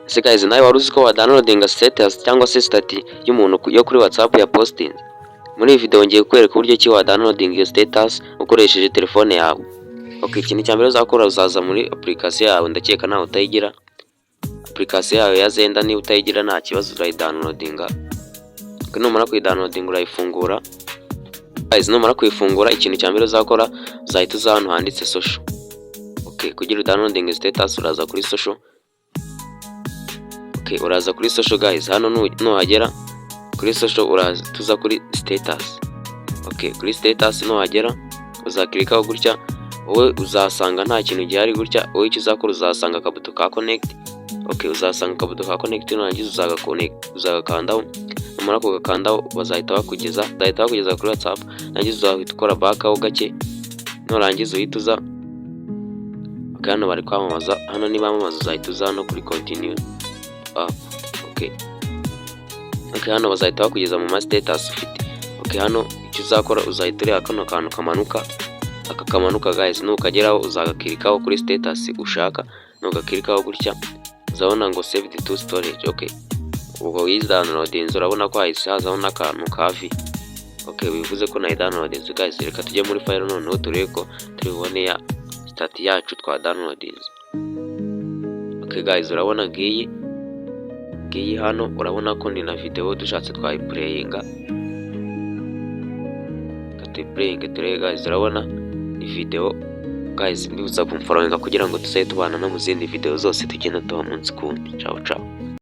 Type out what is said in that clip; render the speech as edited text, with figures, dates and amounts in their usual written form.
Ese guys nawe wari uzi ko wa downloadinga status cyangwa se stati y'umuntu yo kuri WhatsApp ya posting? Muri iyi video ngiye kwereka uburyo ki wa downloading iyo status ukoresheje telefone yawe. Okay, ikintu cyambere uzakora uzaza muri application yawe, ndakeka nawe utayigira. Application yawe ya Zenda ni utayigira nta kibazo urayidownloadinga. Numara kuyidownloadinga urayifungura. Guys numara kuyifungura ikintu cyambere uzakora uzahita uza hano handitse social. Okay, kugira downloading status uraza kuri social. Okay, uraza kuri social guys, hano nuhagera kuri social uraza tuza kuri status. Okay, kuri status nuhagera uzakirikaho gutya, wowe uzasanga nta kintu gihari gutya, wowe icyo uzakora uzasanga akabuto ka connect. Okay, uzasanga akabuto ka connect nurangiza uzagakandaho. Numara kugakandaho bazahita bakugeza kuri WhatsApp, nangiza uzahita ukora back aho gake, nurangiza uhita uza. Okay, hano bari kwamamaza, hano niba bamamaza uzahita uza hano kuri continue. Okay, hano bazahita bakugeza mu status ufite. Okay, hano icyo uzakora uzahita ureba kano kantu kamanuka, akakamanuka guys, nukageraho uzagakirikaho kuri status ushaka, nugakirikaho gutya uzabona ngo saved to storage. Okay, ubwo widownloadinze urabona ko hahise hazaho n'akantu kavi. Okay, bivuze ko nayi downloadinze guys. Reka tujye muri file noneho turebe ko turibone ya stat yacu twa downloadinze. Okay guys, urabona ngiyi hano, urabona ko ni na video dushatse twayiplayinga. Katiplayinga turebe guys, urabona ni video guys, ndibuza kumfollowinga kugira ngo tuzaye tubana no mu zindi video zose tugenda tuba munsi kundi. Ciao ciao.